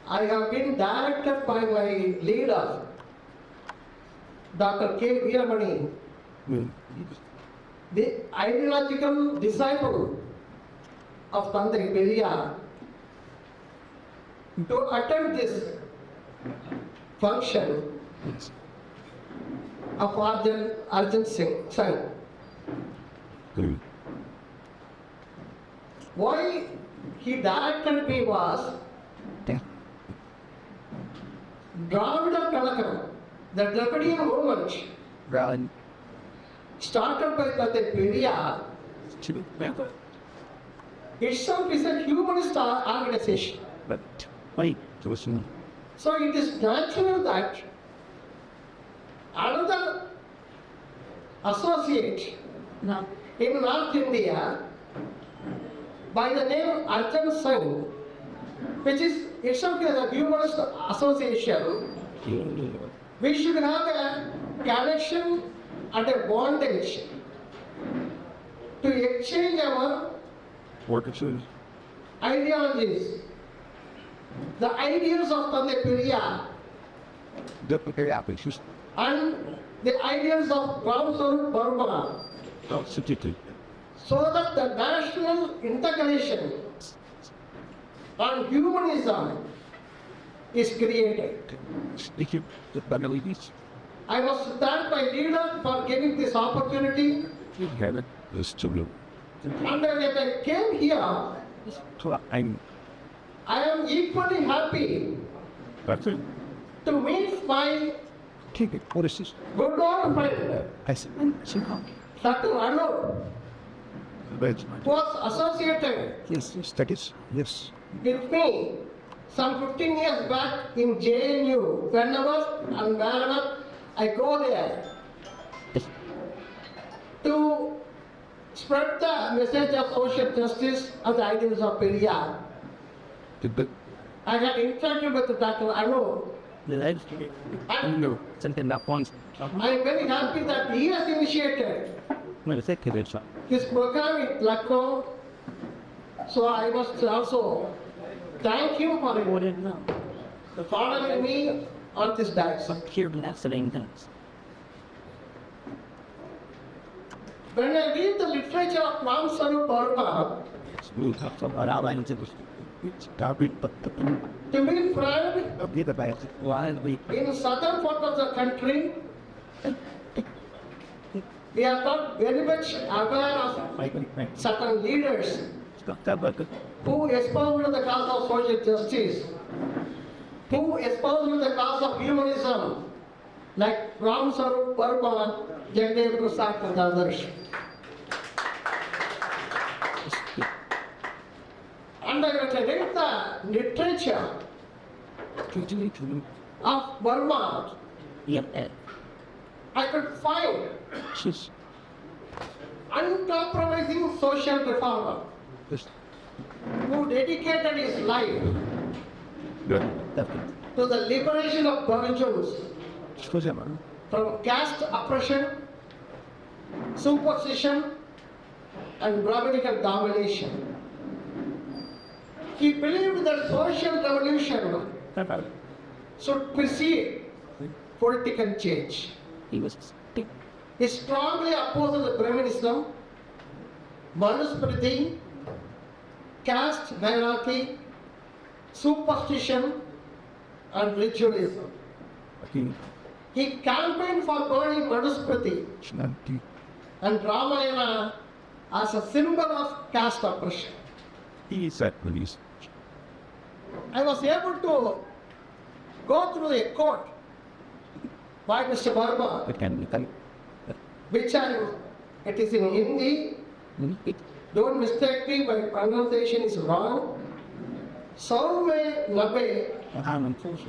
I have been directed by my leader, Dr. K. Veeramani, the ideological disciple of Tandai Periyar, to attend this function of Arjun Singh. Why he directed me was Dravida Kalakam, the Dravidian movement started by Tandai Periyar. Itself is a humanist organization. So it is natural that another associate in North India by the name Arjun Singh, which is itself a humanist association, we should have a connection and a bondage to exchange our ideologies, the ideas of Tandai Periyar and the ideas of Ramswarup Varma, so that the national integration and humanism is created. I was thanked by leader for giving this opportunity, and when I came here, I am equally happy to meet my good old friend, Dr. Arnold, was associated with me some 15 years back in JNU. Whenever and wherever I go there to spread the message of social justice and the ideals of Periyar. I had interacted with Dr. Arnold. I am very happy that he has initiated this program in Lucknow. So I must also thank him for following me on this dais. When I read the literature of Ramswarup Varma, to be frank, in southern part of the country, we are not very much aware of certain leaders who espoused the cause of social justice, who espoused the cause of humanism, like Ramswarup Varma, Jagdev Prasad and others. And I read the literature of Burma. I could find uncompromising social reformer who dedicated his life to the liberation of Burmese from caste oppression, superstition, and Brahminical domination. He believed that social revolution should precede political change. He strongly opposed the Brahminism, Manusmriti, caste hierarchy, superstition, and ritualism. He campaigned for burning Manusmriti and Ramayana as a symbol of caste oppression. I was able to go through a quote by Mr. Varma, which it is in Hindi. Don't mistake me, my pronunciation is wrong. सौ में नब्बे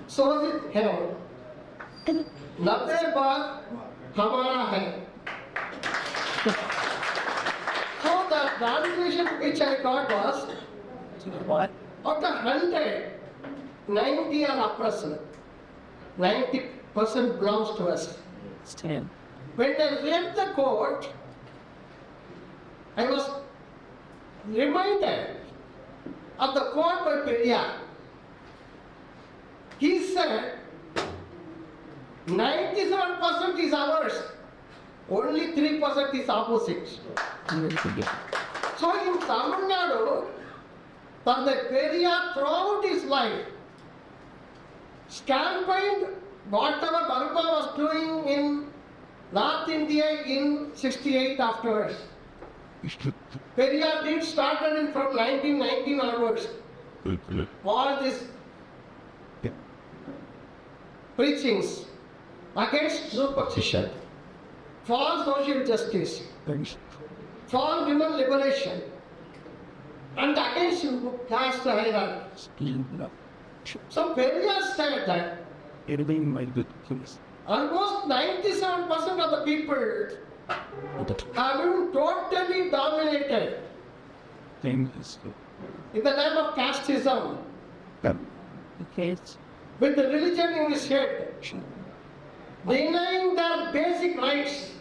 शोधित है, 90 बार हमारा है. So the translation which I got was, of the 100, 90 are oppressed. 90% belongs to us. When I read the quote, I was reminded of the quote by Periyar. He said 97% is ours, only 3% is opposite. So in Tamil Nadu, Tandai Periyar throughout his life campaigned whatever Dharma was doing in North India in 68 afterwards. Periyar did started from 1919 onwards. All these preachings against superstition, for social justice, for women liberation, and against caste hierarchy. So Periyar said that almost 97% of the people have been totally dominated in the name of casteism, with the religion in his head, denying their basic rights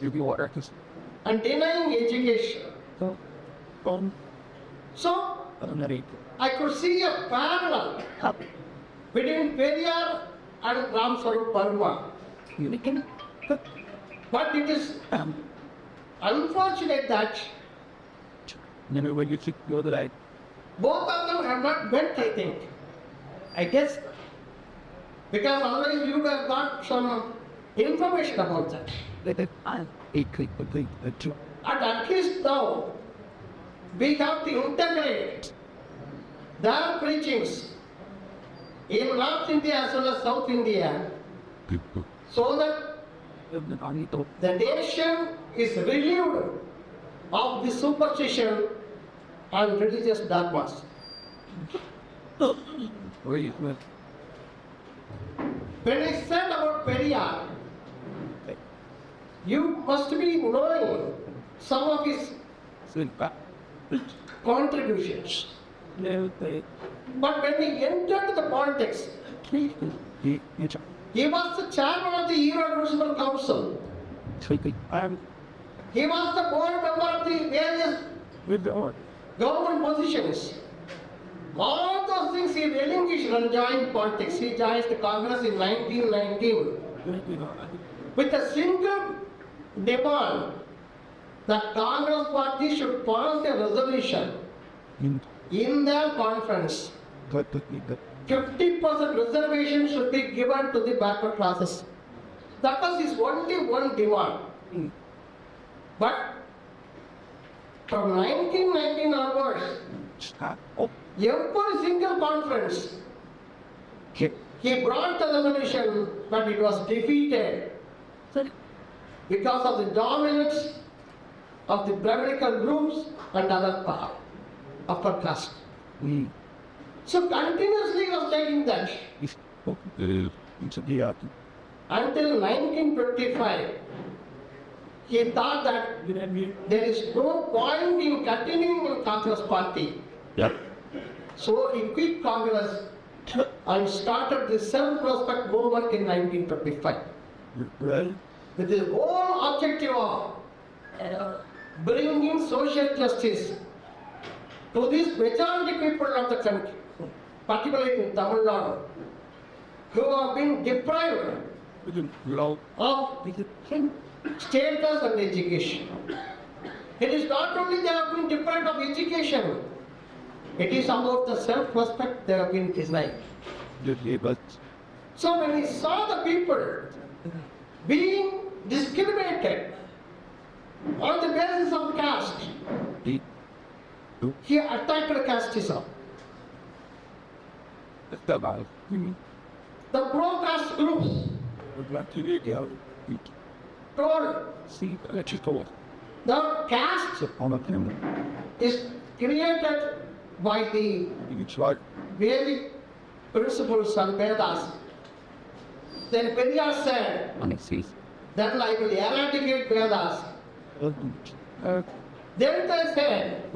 and denying education. So, I could see a parallel between Periyar and Ram Swarup Verma. But it is unfortunate that both of them have not met, I think. I guess because otherwise you would have got some information about that. And at least now, we have to integrate their preachings in North India as well as South India, so that the nation is relieved of the superstition and religious dogmas. When I said about Periyar, you must be knowing some of his contributions. But when he entered the politics, he was the chairman of the Erode Municipal Council. He was the board member of the various government positions. All those things he relinquished and joined politics. He joined the Congress in 1919 with a single demand that Congress party should pass a resolution in their conference. 50% reservation should be given to the backward classes. That was his only one demand. But from 1919 onwards, every single conference, he brought the resolution, but it was defeated because of the dominance of the Brahminical groups and other upper caste. So continuously he was taking that. Until 1925, he thought that there is no point in continuing in Congress party. So he quit Congress and started the self-respect movement in 1925. With the whole objective of bringing social justice to these majority people of the country, particularly in Tamil Nadu, who have been deprived of status and education. It is not only they have been deprived of education, it is about the self-respect they have been denied. So when he saw the people being discriminated on the basis of caste, he attacked casteism. The pro-caste groups told the caste is created by the Vedic principles and Vedas. Then Periyar said that I will eradicate Vedas. Then they said,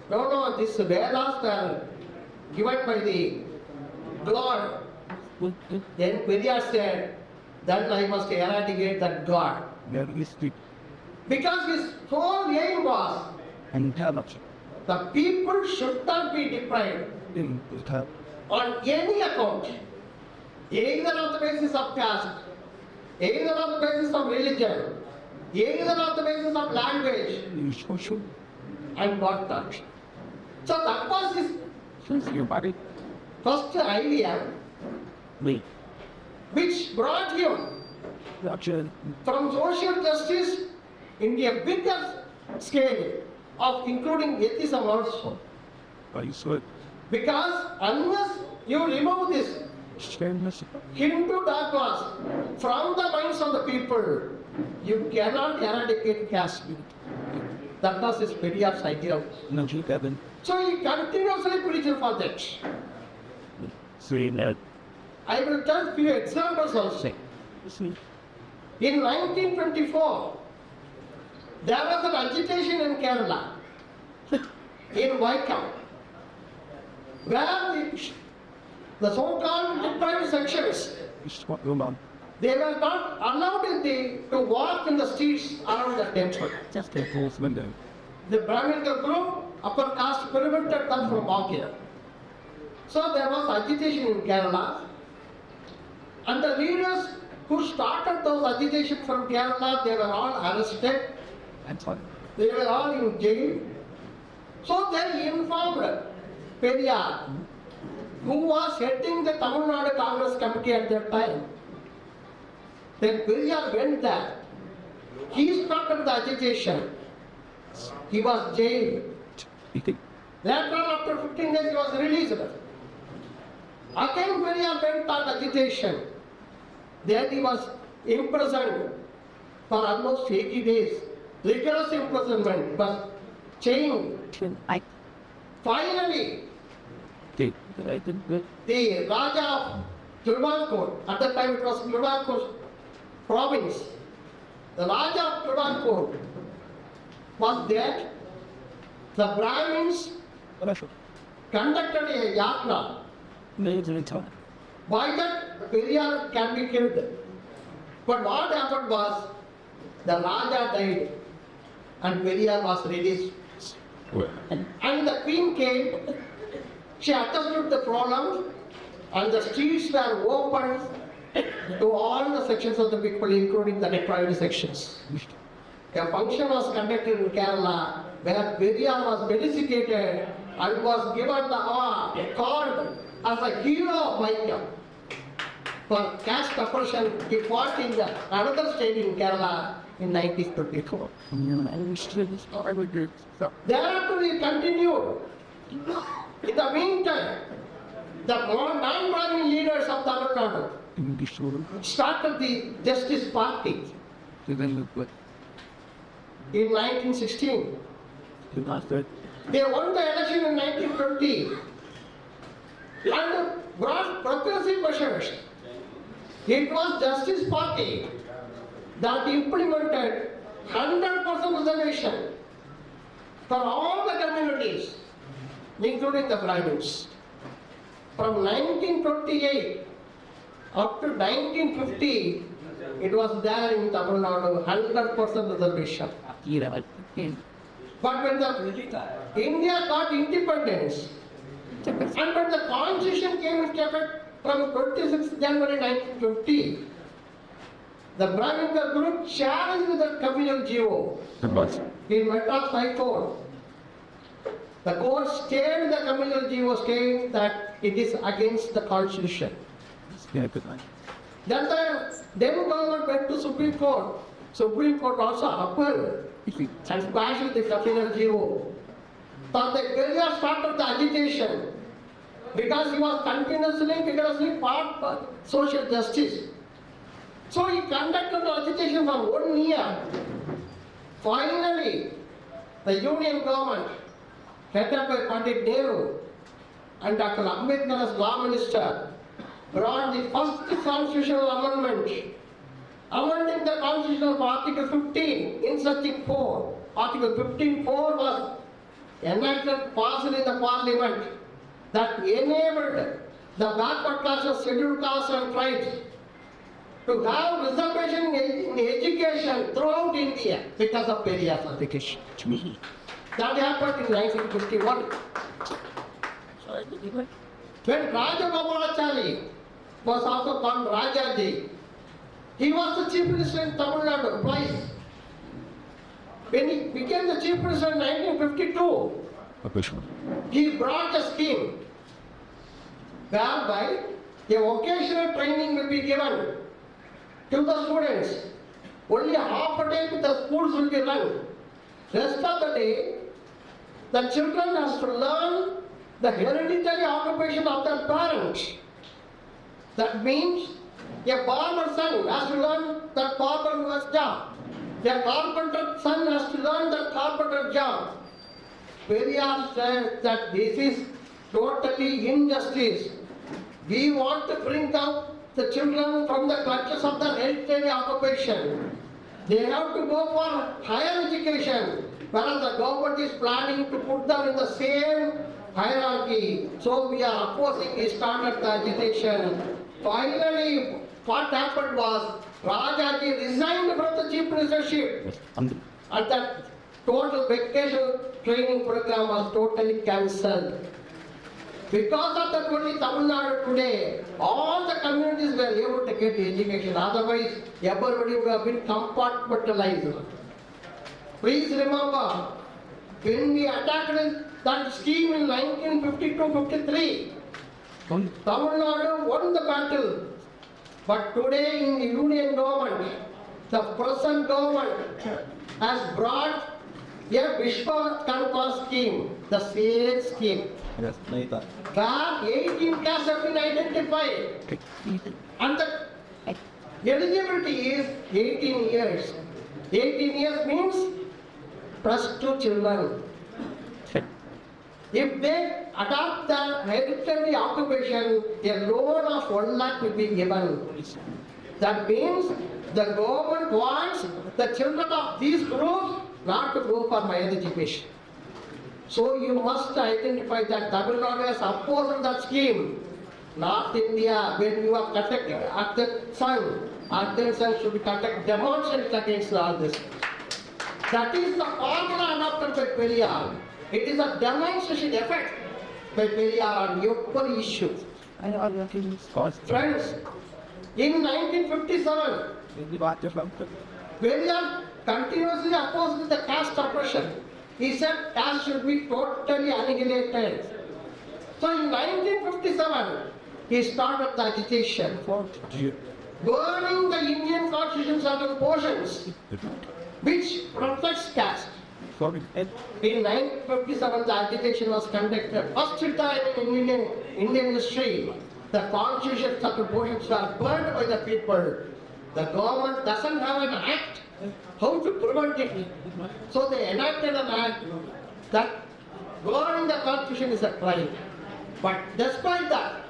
no, this Vedas are given by the God. Then Periyar said that I must eradicate that God. Because his whole aim was the people should not be deprived on any account. either on the basis of caste, either on the basis of religion, either on the basis of language, and whatnot. So that was his first idea, which brought him from social justice in a bigger scale of including atheism also. Because unless you remove this Hindu dogmas from the minds of the people, you cannot eradicate caste. That was his Periyar's idea. So he continuously preached for that. I will tell you examples also. In 1924, there was an agitation in Kerala, in Vaikam, where the so-called deprived sections, they were not allowed to walk in the streets around the temple. The Brahminical group, upper caste, prevented them from walking. So there was agitation in Kerala, and the leaders who started those agitation from Kerala, they were all arrested. They were all in jail. So they informed Periyar, who was heading the Tamil Nadu Congress Committee at that time. Then Periyar went there. He started the agitation. He was jailed. Later on, after 15 days, he was released. Again, Periyar went on agitation. Then he was imprisoned for almost 80 days. Rigorous imprisonment, but chained. Finally, the Raja of Travancore, at that time it was Travancore province, the Raja of Travancore was dead. The Brahmins conducted a yatra. By that, Periyar can be killed. But what happened was, the Raja died and Periyar was released. And the queen came, she understood the problem, and the streets were opened to all the sections of the people, including the deprived sections. A function was conducted in Kerala where Periyar was felicitated and was given the award, called as a hero of Vaikam. For caste oppression, he fought in another state in Kerala in 1924. Thereafter he continued. In the meantime, the non-Brahmin leaders of Tamil Nadu started the Justice Party in 1916. They won the election in 1920 and brought progressive measures. It was Justice Party that implemented 100% reservation for all the communities, including the Brahmins. From 1928 up to 1950, it was there in Tamil Nadu, 100% reservation. But when India got independence, and when the constitution came into effect from 26th January 1950, the Brahminical group challenged the communal GO in Madras High Court. The court stayed the communal GO, saying that it is against the constitution. Then the government went to Supreme Court. Supreme Court also upheld and squashed the communal GO. But the Periyar started the agitation because he was continuously, vigorously fought for social justice. So he conducted the agitation for 1 year. Finally, the Union government, headed by Pandit Nehru and Dr. Ambedkar as law minister, brought the first constitutional amendment, amending the constitution of Article 15, inserting 4. Article 15.4 was enacted, passed in the parliament, that enabled the backward classes, scheduled castes and tribes to have reservation in education throughout India because of Periyar's application. That happened in 1951. When Rajagopalachari was also called Rajaji. He was the chief minister in Tamil Nadu twice. When he became the chief minister in 1952, he brought a scheme whereby a vocational training will be given to the students. Only half a day the schools will be run. Rest of the day, the children has to learn the hereditary occupation of their parents. That means a farmer son has to learn the farmer's job. A carpenter son has to learn the carpenter job. Periyar said that this is totally injustice. We want to bring out the children from the clutches of the hereditary occupation. They have to go for higher education, whereas the government is planning to put them in the same hierarchy. So we are opposing this standard education. Finally, what happened was Rajaji resigned from the chief ministership, and that total vacation training program was totally cancelled. Because of that only Tamil Nadu today, all the communities were able to get education. Otherwise, everybody would have been compartmentalized. Please remember, when we attacked that scheme in 1952-53, Tamil Nadu won the battle. But today in the union government, the present government has brought a Vishwakarma scheme, the same scheme. Yes, later. Where 18 castes have been identified. And the eligibility is 18 years. 18 years means plus 2 children. If they adopt the hereditary occupation, a loan of 1 lakh will be given. That means the government wants the children of these groups not to go for higher education. So you must identify that Tamil Nadu has opposed that scheme. North India, when you are conducting Arthur Sun should be conducting demonstrations against all this. That is the formula adopted by Periyar. It is a demonstration effect by Periyar on every issue. Friends, in 1957, Periyar continuously opposed the caste oppression. He said caste should be totally annihilated. So in 1957, he started the agitation for burning the Indian constitution certain portions which protects caste. In 1957, the agitation was conducted. First time in Indian history, the constitution certain portions were burned by the people. The government doesn't have an act how to prevent it. So they enacted an act that burning the constitution is a crime. But despite that,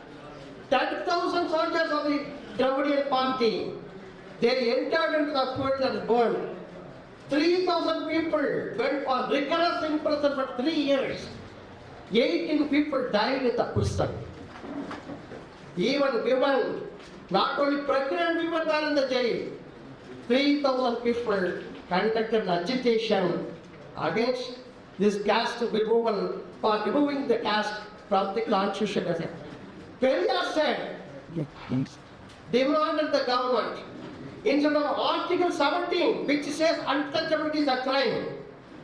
10,000 soldiers of the Dravidian party, they entered into the fort and burned. 3,000 people went for rigorous imprisonment for 3 years. 18 people died in the prison. Even women, not only pregnant women were in the jail. 3,000 people conducted agitation against this caste removal, for removing the caste from the constitution. Periyar said, demanded the government, instead of Article 17, which says untouchability is a crime,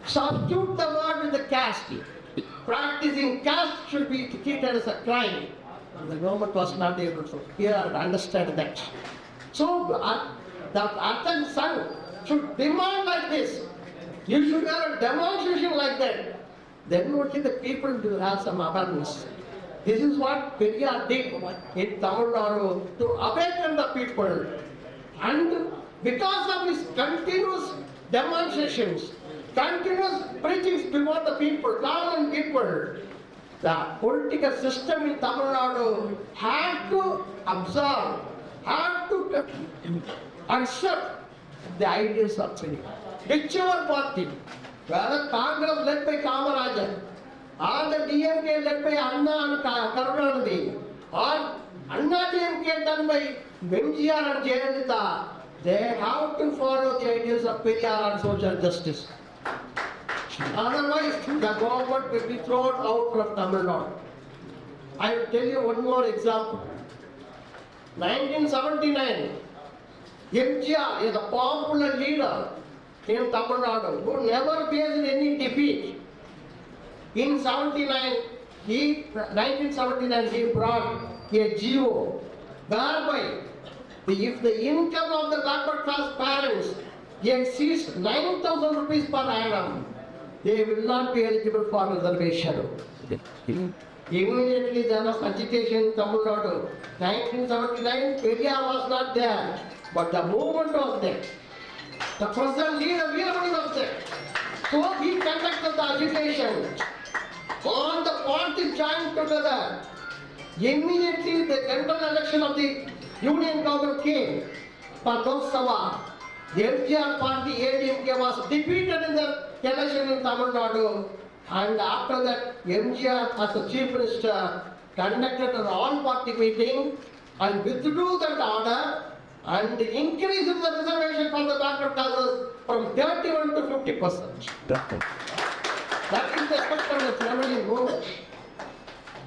substitute the word with the caste. Practicing caste should be treated as a crime. The government was not able to hear and understand that. So, the Arthur Sun should demand like this. You should have a demonstration like that. Then only the people will have some awareness. This is what Periyar did in Tamil Nadu to awaken the people. And because of his continuous demonstrations, continuous preachings before the people, common people, the political system in Tamil Nadu had to absorb, had to accept the ideas of Periyar. Whichever party, whether Congress led by Kamarajan, or the DMK led by Anna and Karunanidhi, or Anna DMK done by MGR and Jayalalitha, they have to follow the ideas of Periyar and social justice. Otherwise, the government will be thrown out from Tamil Nadu. I will tell you one more example. 1979, MGR is a popular leader in Tamil Nadu who never faced any defeat. In 1979, he brought a GO whereby if the income of the backward class parents exceeds 9,000 rupees per annum, they will not be eligible for reservation. Immediately there was agitation in Tamil Nadu. 1979, Periyar was not there, but the movement was there. The present leader, Veeraman was there. So he conducted the agitation. All the parties joined together. Immediately the general election of the union government came for Lok Sabha. The MGR party, ADMK, was defeated in the election in Tamil Nadu. And after that, MGR as the chief minister conducted an all-party meeting and withdrew that order and increased the reservation for the backward classes from 31 to 50%. That is the question of the family movement.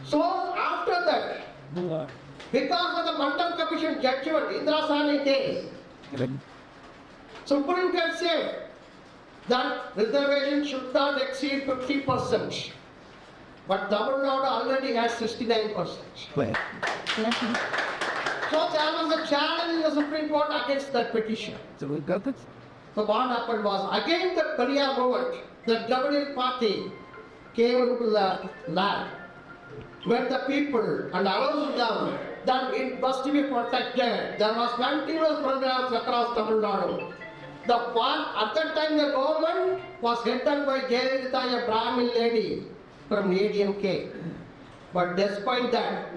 So after that, because of the Mandal Commission judgment, Indira Sawhney case, Supreme Court said that reservation should not exceed 50%. But Tamil Nadu already has 69%. So there was a challenge in the Supreme Court against that petition. So we got it. So what happened was, again the Periyar movement, the governing party came into the land, met the people and announced them that it must be protected. There was continuous programs across Tamil Nadu. At that time the government was headed by Jayalalitha, a Brahmin lady from ADMK. But despite that,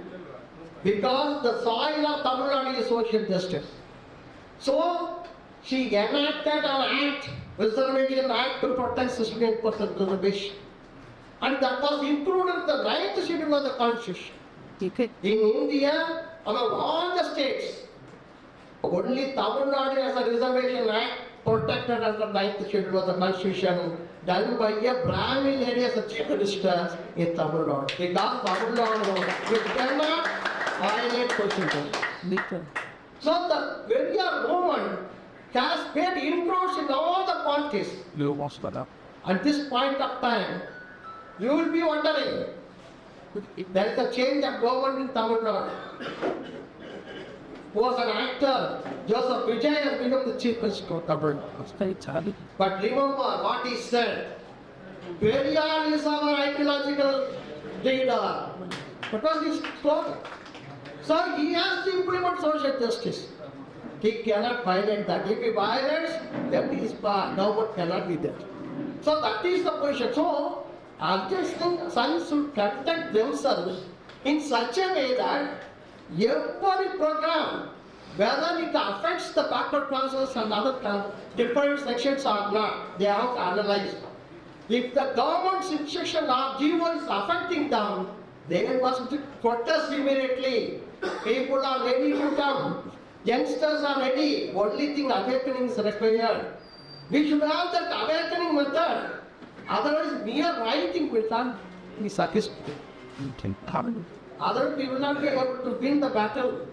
because the soil of Tamil Nadu is social justice, so she enacted an act, Reservation Act, to protect 69% reservation. And that was included in the 9th schedule of the Constitution. In India, among all the states, only Tamil Nadu has a Reservation Act protected under 9th schedule of the Constitution, done by a Brahmin lady as a chief minister in Tamil Nadu. Because Tamil Nadu, you cannot violate social justice. So the Periyar movement has made inroads in all the parties. At this point of time, you will be wondering, if there is a change of government in Tamil Nadu. Who was an actor, Joseph Vijay has become the chief minister. But remember what he said, Periyar is our ideological leader. What was his slogan? So he has to implement social justice. He cannot violate that. If he violates, then his government cannot be there. So that is the position. So adjacent sons should protect themselves in such a way that every program, whether it affects the backward classes and other different sections or not, they have to analyze. If the government's instruction or GO is affecting them, they must protest immediately. People are ready to come. Youngsters are ready. Only thing awakening is required. We should have that awakening method. Otherwise, mere writing will not be sufficient. Otherwise, we will not be able to win the battle.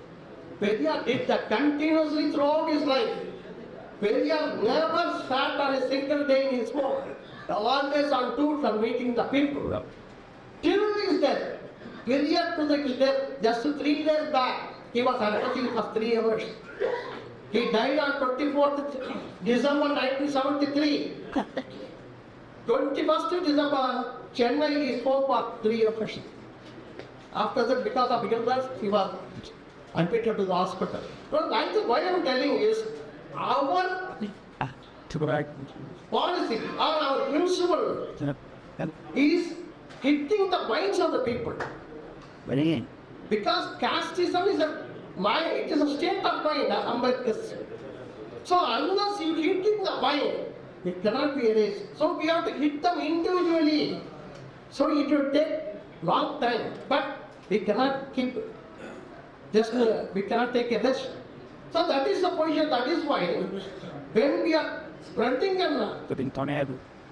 Periyar did that continuously throughout his life. Periyar never sat on a single day in his home. Always on tours and meeting the people. Till his death, Periyar to his death, just 3 days back, he was unconscious for 3 hours. He died on 24th December 1973. 21st December, Chennai is spoke for 3 hours. After that, because of illness, he was admitted to the hospital. So, why I am telling is, our policy or our principle is hitting the minds of the people. Because casteism is it is a state of mind, Ambedkar's. So unless you hit in the mind, it cannot be erased. So we have to hit them individually. So it will take long time, but we cannot keep we cannot take a risk. So that is the position. That is why when we are spreading a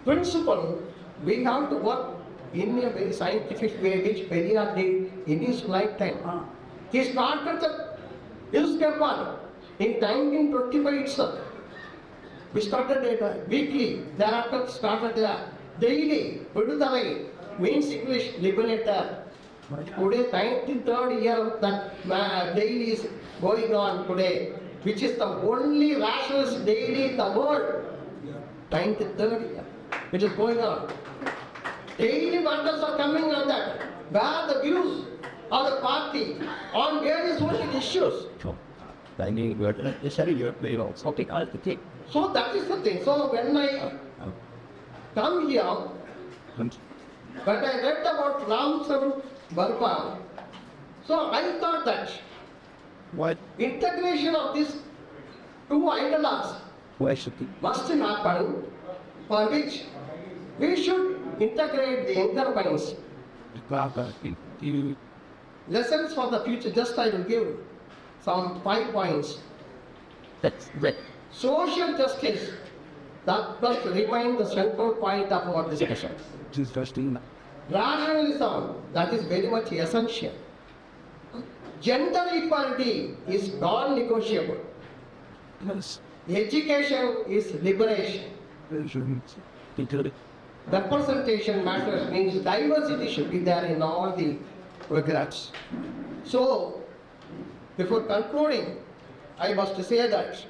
principle, we have to work in a very scientific way, which Periyar did in his lifetime. He started the Newspaper in 1925 itself. We started a weekly, thereafter started a daily. Viduthavai means English liberator. Today, 93rd year that daily is going on today, which is the only rationalist daily in the world. 93rd year, which is going on. Daily matters are coming on that. Where the views of the party on various social issues. So that is the thing. So when I come here, when I read about Ram Sarup Barma, so I thought that integration of these two ideologues must happen, for which we should integrate the younger minds. Lessons for the future, just I will give some 5 points. Social justice, that must remain the central point of our discussion. Rationalism, that is very much essential. Gender equality is non-negotiable. Education is liberation. Representation matters, means diversity should be there in all the programs. So, before concluding, I must say that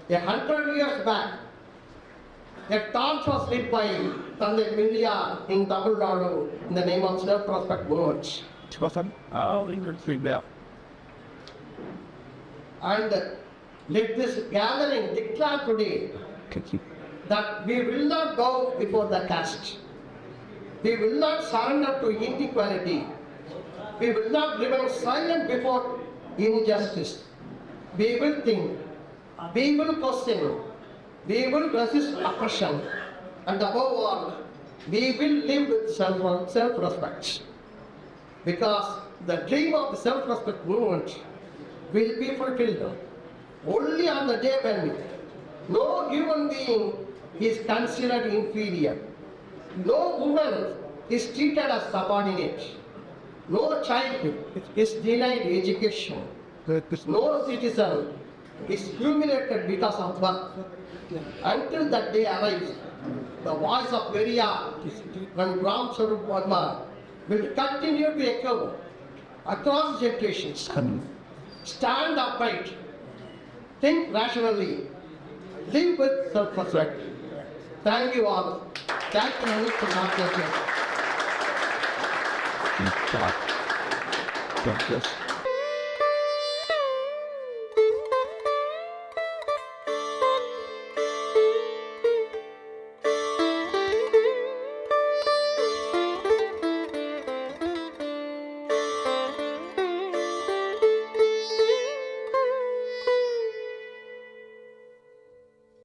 100 years back, a torch was lit by Tandai Vindya in Tamil Nadu in the name of self-respect movement. And let this gathering declare today that we will not bow before the caste. We will not surrender to inequality. We will not remain silent before injustice. We will think, we will question, we will resist oppression, and above all, we will live with self-respect. Because the dream of the self-respect movement will be fulfilled only on the day when no human being is considered inferior. No woman is treated as subordinate. No child is denied education. No citizen is humiliated because of birth. Until that day arrives, the voice of Peria and Ram Sarup Varma will continue to echo across generations. Stand upright, think rationally, live with self-respect. Thank you all. Thank you for my question.